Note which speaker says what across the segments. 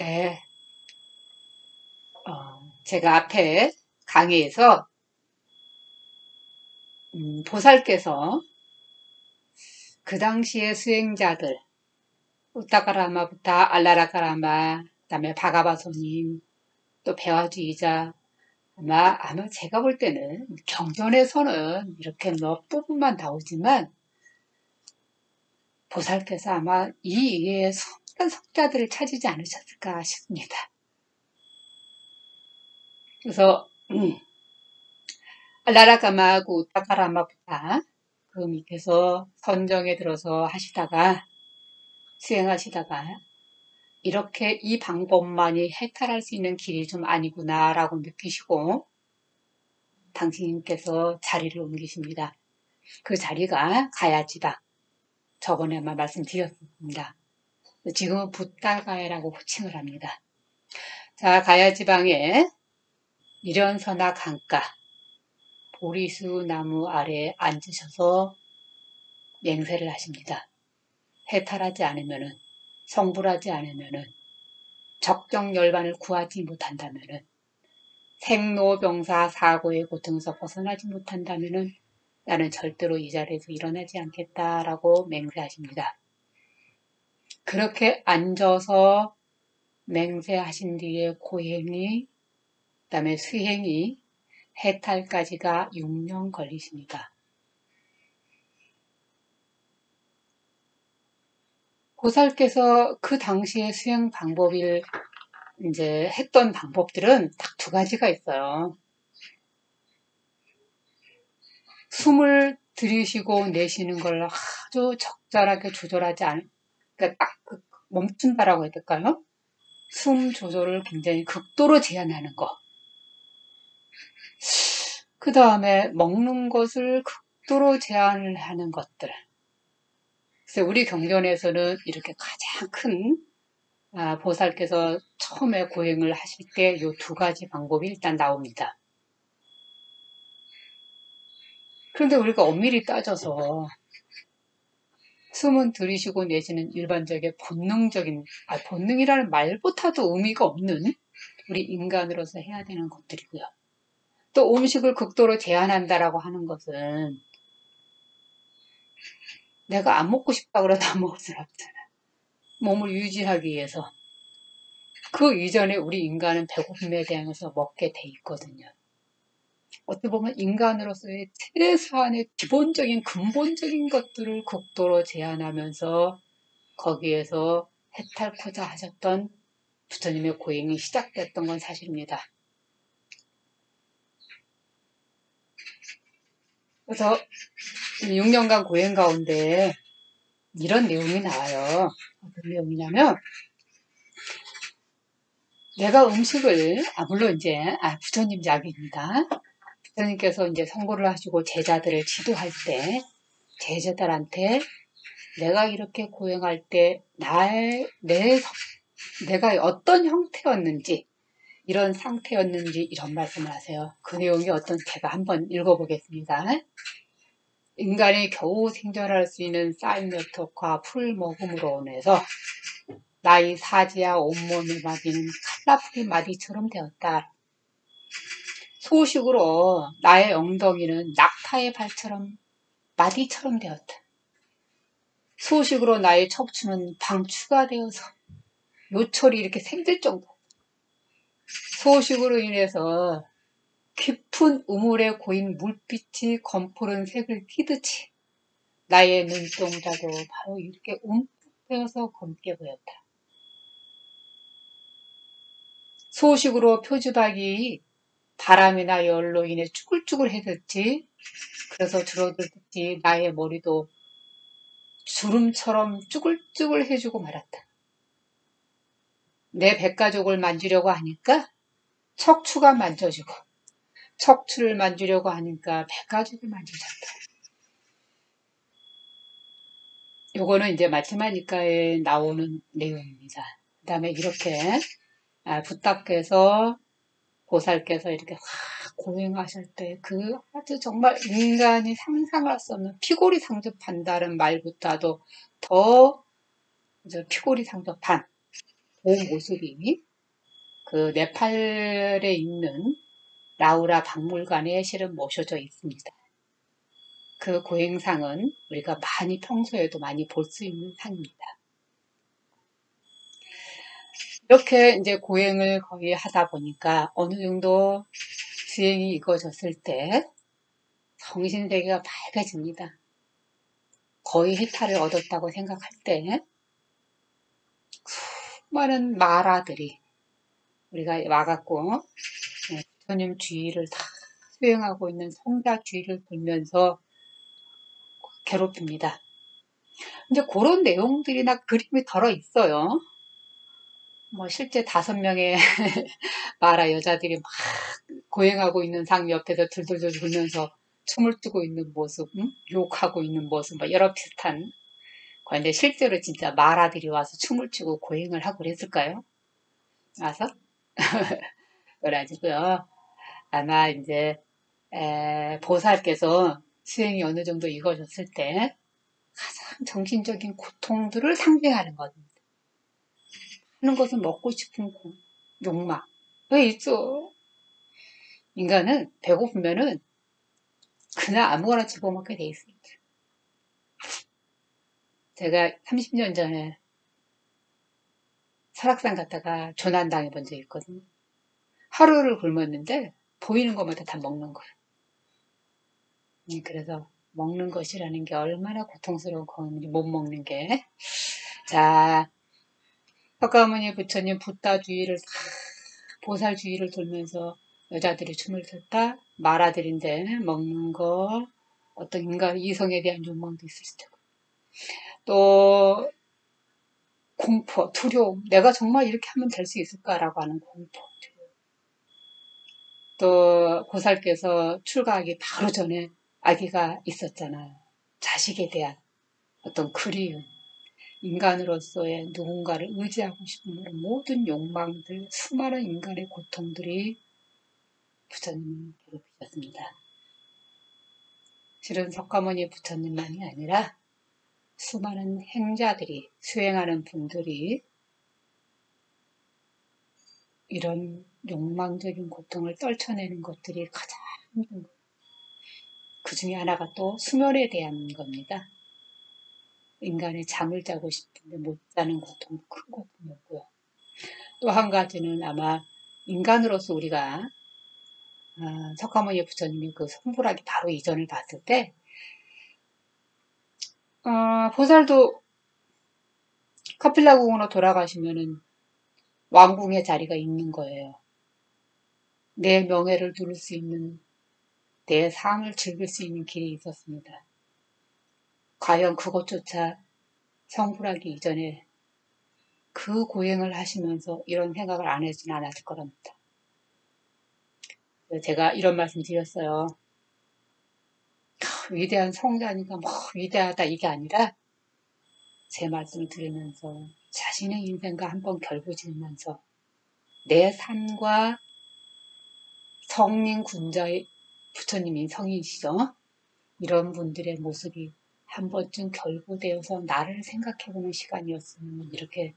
Speaker 1: 네, 제가 앞에 강의에서 보살께서 그 당시의 수행자들, 우타카라마부터 알라라카라마, 그다음에 바가바소님, 또 배화주의자, 아마 제가 볼 때는 경전에서는 이렇게 몇 부분만 나오지만 보살께서 아마 이 이외의 수많은 성자들을 찾지 않으셨을까 싶습니다. 그래서 알라라카마하고 우타카라마부터 그 밑에서 선정에 들어서 수행하시다가 이렇게 이 방법만이 해탈할 수 있는 길이 좀 아니구나라고 느끼시고 당신께서 자리를 옮기십니다. 그 자리가 가야지방. 저번에 아마 말씀드렸습니다. 지금은 붓달가야라고 호칭을 합니다. 자, 가야지방에 이련서나 강가, 보리수 나무 아래에 앉으셔서 맹세를 하십니다. 해탈하지 않으면은, 성불하지 않으면은, 적정열반을 구하지 못한다면은, 생로병사 사고의 고통에서 벗어나지 못한다면은 나는 절대로 이 자리에서 일어나지 않겠다라고 맹세하십니다. 그렇게 앉아서 맹세하신 뒤에 고행이, 그다음에 수행이 해탈까지가 6년 걸리십니다. 보살께서 그 당시의 수행 방법을 이제 했던 방법들은 딱 두 가지가 있어요. 숨을 들이쉬고 내쉬는 걸 아주 적절하게 조절하지 않은, 그러니까 딱 멈춘다라고 해야 될까요? 숨 조절을 굉장히 극도로 제한하는 거. 그 다음에 먹는 것을 극도로 제한을 하는 것들. 그래서 우리 경전에서는 이렇게 가장 큰 보살께서 처음에 고행을 하실 때 이 두 가지 방법이 일단 나옵니다. 그런데 우리가 엄밀히 따져서 숨은 들이쉬고 내쉬는 일반적인 본능이라는 말보다도 의미가 없는 우리 인간으로서 해야 되는 것들이고요. 또 음식을 극도로 제한한다라고 하는 것은 내가 안 먹고 싶다 그래도 안 먹을 수는 없잖아. 몸을 유지하기 위해서. 그 이전에 우리 인간은 배고픔에 대해서 먹게 돼 있거든요. 어떻게 보면 인간으로서의 최소한의 기본적인 근본적인 것들을 극도로 제한하면서 거기에서 해탈코자 하셨던 부처님의 고행이 시작됐던 건 사실입니다. 그래서 6년간 고행 가운데 이런 내용이 나와요. 어떤 내용이냐면 내가 음식을 물론 이제 부처님 이야기입니다. 부처님께서 이제 선고를 하시고 제자들을 지도할 때 제자들한테 내가 이렇게 고행할 때 내가 어떤 형태였는지 이런 상태였는지 이런 말씀을 하세요. 그 내용이 어떤 제가 한번 읽어보겠습니다. 인간이 겨우 생존할 수 있는 쌀몇톡과 풀 먹음으로 인해서 나의 사지와 온몸의 마디는 칼라풀이 마디처럼 되었다. 소식으로 나의 엉덩이는 낙타의 발처럼 마디처럼 되었다. 소식으로 나의 척추는 방추가 되어서 요철이 이렇게 생길 정도. 소식으로 인해서 깊은 우물에 고인 물빛이 검푸른 색을 띠듯이 나의 눈동자도 바로 이렇게 움푹 빼어서 검게 보였다. 소식으로 표주박이 바람이나 열로 인해 쭈글쭈글해졌지. 그래서 줄어들듯이 나의 머리도 주름처럼 쭈글쭈글해지고 말았다. 내 백가족을 만지려고 하니까 척추가 만져지고 척추를 만지려고 하니까 백가족이 만져졌다. 요거는 이제 마티마니카에 나오는 내용입니다. 그 다음에 이렇게 부탁해서 보살께서 이렇게 고행하실 때 그 아주 정말 인간이 상상할 수 없는 피골이 상접한다는 말보다도 더 피골이 상접한 그 모습이 그 네팔에 있는 라우라 박물관에 실은 모셔져 있습니다. 그 고행상은 우리가 많이 평소에도 많이 볼 수 있는 상입니다. 이렇게 이제 고행을 거의 하다 보니까 어느 정도 수행이 이루어졌을 때 정신세계가 밝아집니다. 거의 해탈을 얻었다고 생각할 때 수많은 마라들이 우리가 와갖고 부처님 주위를 다 수행하고 있는 성자 주위를 돌면서 괴롭힙니다. 이제 그런 내용들이나 그림이 덜어 있어요. 뭐 실제 5명의 마라 여자들이 막 고행하고 있는 상 옆에서 들들들 돌면서 춤을 추고 있는 모습, 욕하고 있는 모습, 뭐 여러 비슷한. 그런데 실제로 진짜 마라들이 와서 춤을 추고 고행을 하고 그랬을까요? 와서? 그래가지고요. 아마 이제 보살께서 수행이 어느 정도 이루어졌을 때 가장 정신적인 고통들을 상징하는 겁니다. 하는 것은 먹고 싶은 욕망. 왜 있어? 인간은 배고프면은 그냥 아무거나 집어먹게 돼 있습니다. 제가 30년 전에 설악산 갔다가 조난당해 본 적이 있거든요. 하루를 굶었는데 보이는 것마다 다 먹는 거예요. 그래서 먹는 것이라는 게 얼마나 고통스러운 건지 못 먹는 게. 자, 석가모니 부처님 붓다 주위를 보살 주위를 돌면서 여자들이 춤을 췄다. 마라들인데 먹는 거, 어떤 인간 이성에 대한 욕망도 있을 테고. 또 공포, 두려움. 내가 정말 이렇게 하면 될 수 있을까라고 하는 공포, 두려움. 또 보살께서 출가하기 바로 전에 아기가 있었잖아요. 자식에 대한 어떤 그리움. 인간으로서의 누군가를 의지하고 싶은 모든 욕망들, 수많은 인간의 고통들이 부처님을 괴롭히셨습니다. 실은 석가모니 부처님만이 아니라 수많은 행자들이, 수행하는 분들이 이런 욕망적인 고통을 떨쳐내는 것들이 가장 힘든 거예요. 그 중에 하나가 또 수면에 대한 겁니다. 인간이 잠을 자고 싶은데 못 자는 고통도 큰 고통이었고요. 또 한 가지는 아마 인간으로서 우리가 석가모니 부처님이 그 성불하기 바로 이전을 봤을 때 보살도 카필라궁으로 돌아가시면은 왕궁의 자리가 있는 거예요. 내 명예를 누릴 수 있는, 내 삶을 즐길 수 있는 길이 있었습니다. 과연 그것조차 성불하기 이전에 그 고행을 하시면서 이런 생각을 안 하지는 않았을 거랍니다. 제가 이런 말씀 드렸어요. 위대한 성자니까 뭐 위대하다 이게 아니라 제 말씀을 들으면서 자신의 인생과 한번 결부지으면서 내 삶과 성린 군자의 부처님이 성인이시죠. 이런 분들의 모습이 한 번쯤 결부되어서 나를 생각해보는 시간이었으면 이렇게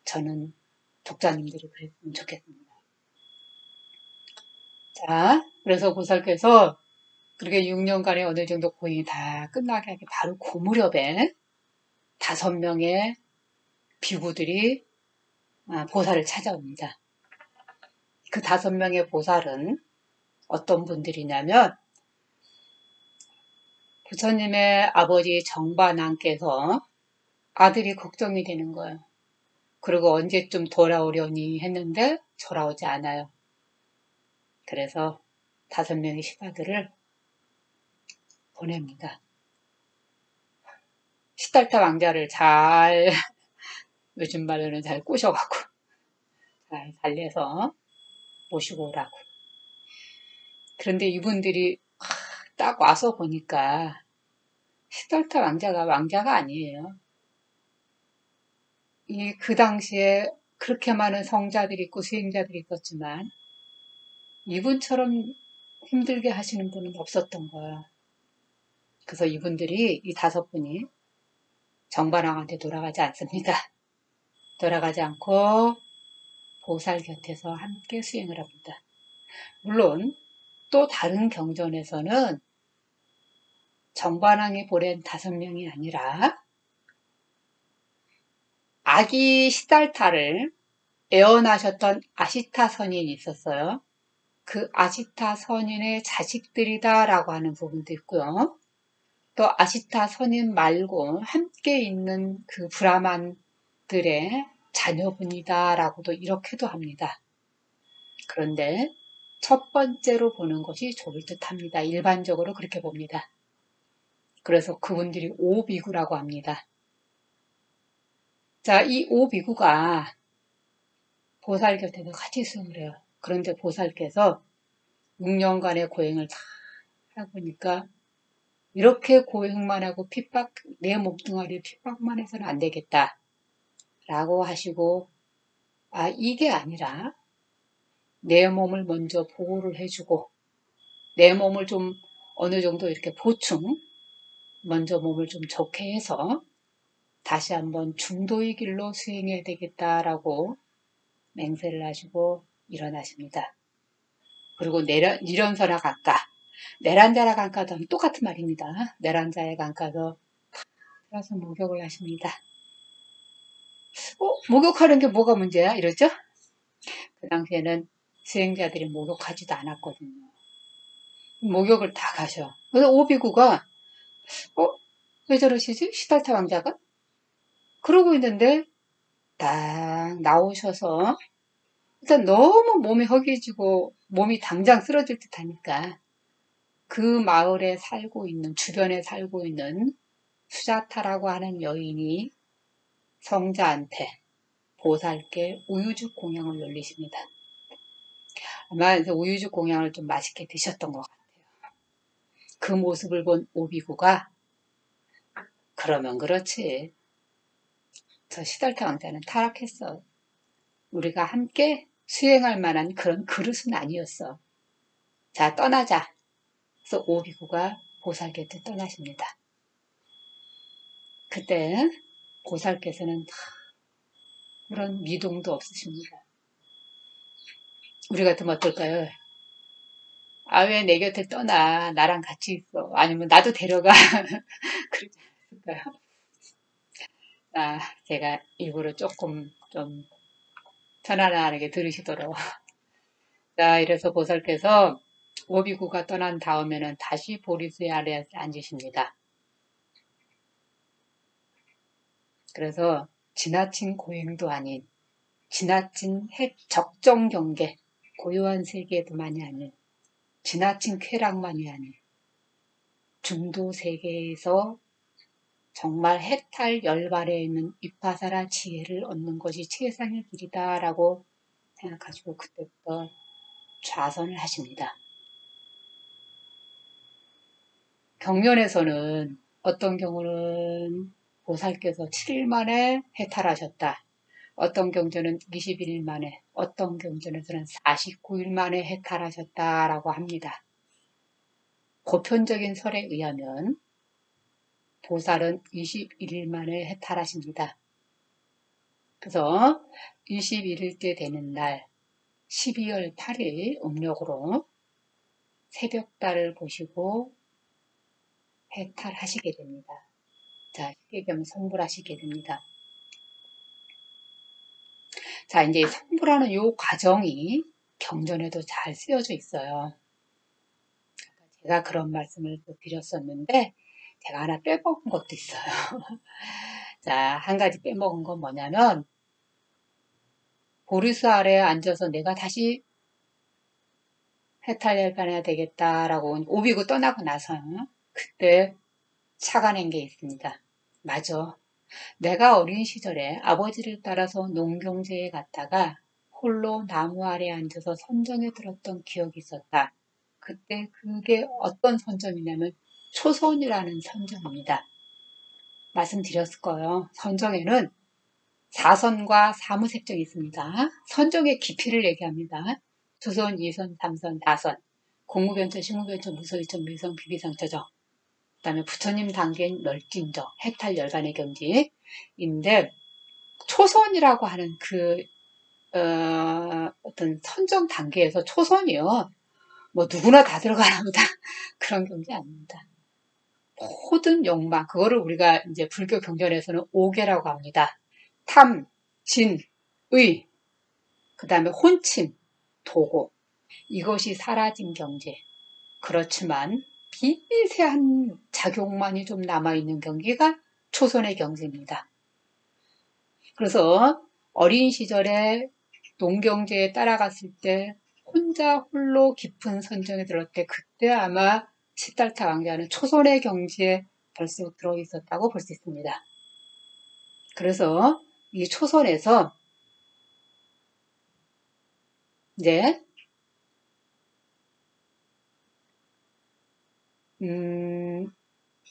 Speaker 1: 저는 독자님들이 그랬으면 좋겠습니다. 자, 그래서 보살께서 그렇게 6년간의 어느 정도 고행이 다 끝나게 하기 바로 그 무렵에 5명의 비구들이 보살을 찾아옵니다. 그 5명의 보살은 어떤 분들이냐면 부처님의 아버지 정반왕께서 아들이 걱정이 되는 거예요. 그리고 언제쯤 돌아오려니 했는데 돌아오지 않아요. 그래서 5명의 신하들을 보냅니다. 시달타 왕자를 잘 요즘 말로는 잘 꼬셔갖고 잘 달래서 모시고 오라고. 그런데 이분들이 딱 와서 보니까 시달타 왕자가 아니에요. 그 당시에 그렇게 많은 성자들이 있고 수행자들이 있었지만 이분처럼 힘들게 하시는 분은 없었던 거예요. 그래서 이분들이 이 5분이 정반왕한테 돌아가지 않습니다. 돌아가지 않고 보살 곁에서 함께 수행을 합니다. 물론 또 다른 경전에서는 정반왕이 보낸 5명이 아니라 아기 시달타를 애원하셨던 아시타 선인이 있었어요. 그 아시타 선인의 자식들이다라고 하는 부분도 있고요. 또 아시타 선인 말고 함께 있는 그 브라만들의 자녀분이다라고도 이렇게도 합니다. 그런데 첫 번째로 보는 것이 좋을 듯합니다. 일반적으로 그렇게 봅니다. 그래서 그분들이 오비구라고 합니다. 자, 이 오비구가 보살 곁에서 같이 수행을 해요. 그런데 보살께서 6년간의 고행을 다 하고 보니까 이렇게 고행만 하고 내 몸뚱아리에 핍박만 해서는 안 되겠다 라고 하시고, 이게 아니라 내 몸을 먼저 보호를 해주고 내 몸을 좀 어느 정도 이렇게 보충, 먼저 몸을 좀 좋게 해서 다시 한번 중도의 길로 수행해야 되겠다라고 맹세를 하시고 일어나십니다. 그리고 니런서라 강가, 내란자라 강가도 하면 똑같은 말입니다. 내란자의 강가도 들어서 목욕을 하십니다. 목욕하는 게 뭐가 문제야? 이러죠? 그 당시에는 수행자들이 목욕하지도 않았거든요. 목욕을 다 가셔. 그래서 오비구가 왜 저러시지? 시달타 왕자가? 그러고 있는데 딱 나오셔서 일단 너무 몸이 허기지고 몸이 당장 쓰러질 듯 하니까 그 마을에 살고 있는, 주변에 살고 있는 수자타라고 하는 여인이 성자한테 보살께 우유죽 공양을 올리십니다. 아마 우유죽 공양을 좀 맛있게 드셨던 것 같아요. 그 모습을 본 오비구가 그러면 그렇지. 저 시달타 왕자는 타락했어. 우리가 함께 수행할 만한 그런 그릇은 아니었어. 자, 떠나자. 그래서 오비구가 보살 곁에 떠나십니다. 그때 보살께서는 그런 미동도 없으십니다. 우리 같으면 어떨까요? 왜 내 곁을 떠나? 나랑 같이 있어. 아니면 나도 데려가. 그러지 않았을까요? 제가 일부러 조금 좀 편안하게 들으시도록. 자, 이래서 보살께서 오비구가 떠난 다음에는 다시 보리수의 아래에 앉으십니다. 그래서 지나친 고행도 아닌, 지나친 적정 경계, 고요한 세계도만이 아닌, 지나친 쾌락만이 아닌, 중도 세계에서 정말 해탈 열발에 있는 위파사라 지혜를 얻는 것이 최상의 길이다라고 생각하시고 그때부터 좌선을 하십니다. 경전에서는 어떤 경우는 보살께서 7일 만에 해탈하셨다. 어떤 경전은 21일 만에, 어떤 경전에서는 49일 만에 해탈하셨다라고 합니다. 보편적인 설에 의하면 보살은 21일 만에 해탈하십니다. 그래서 21일째 되는 날 12월 8일 음력으로 새벽달을 보시고 해탈하시게 됩니다. 자, 시계겸 성불하시게 됩니다. 자, 이제 성불하는 요 과정이 경전에도 잘 쓰여져 있어요. 제가 그런 말씀을 또 드렸었는데 제가 하나 빼먹은 것도 있어요. 자, 한 가지 빼먹은 건 뭐냐면 보리수 아래에 앉아서 내가 다시 해탈해야 되겠다라고 오비고 떠나고 나서 그때 착안한 게 있습니다. 맞아. 내가 어린 시절에 아버지를 따라서 농경지에 갔다가 홀로 나무 아래에 앉아서 선정에 들었던 기억이 있었다. 그때 그게 어떤 선정이냐면 초선이라는 선정입니다. 말씀드렸을 거예요. 선정에는 4선과 사무색정이 있습니다. 선정의 깊이를 얘기합니다. 두선, 2선, 3선, 4선, 공무변처, 식무변처, 무소유처, 밀성, 비비상처죠. 그 다음에 부처님 단계인 멸진적, 해탈 열반의 경지인데 초선이라고 하는 어떤 선정 단계에서 초선이요. 뭐 누구나 다 들어가나 보다. 그런 경지 아닙니다. 모든 욕망, 그거를 우리가 이제 불교 경전에서는 오계라고 합니다. 탐, 진, 의, 그 다음에 혼침, 도고. 이것이 사라진 경지. 그렇지만 미세한 작용만이 좀 남아있는 경지가 초선의 경지입니다. 그래서 어린 시절에 농경지에 따라갔을 때 혼자 홀로 깊은 선정에 들었을 때 그때 아마 시달타 왕자는 초선의 경지에 벌써 들어있었다고 볼 수 있습니다. 그래서 이 초선에서 이제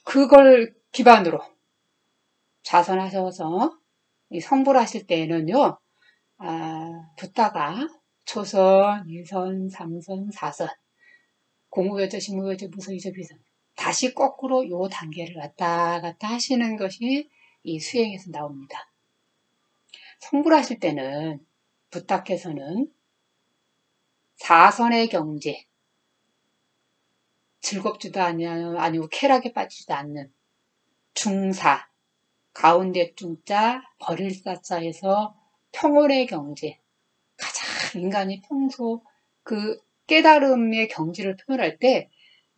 Speaker 1: 그걸 기반으로 자선하셔서 이 성불 하실 때에는요, 붓다가 초선, 유선, 삼선, 사선, 공무여제, 신무여제, 무소유제, 비선 다시 거꾸로 요 단계를 왔다 갔다 하시는 것이 이 수행에서 나옵니다. 성불하실 때는 부탁해서는 사선의 경지, 즐겁지도 아니고 쾌락에 빠지지도 않는 중사, 가운데 중자, 버릴 사자에서 평온의 경지, 가장 인간이 평소 그 깨달음의 경지를 표현할 때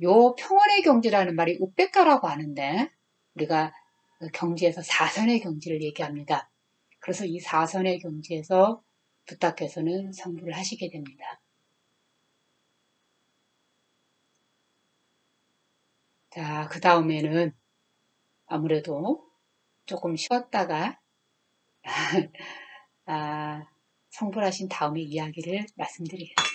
Speaker 1: 요 평온의 경지라는 말이 우백가라고 하는데 우리가 경지에서 사선의 경지를 얘기합니다. 그래서 이 사선의 경지에서 부탁해서는 성불을 하시게 됩니다. 자, 그 다음에는 아무래도 조금 쉬었다가 성불하신 다음에 이야기를 말씀드리겠습니다.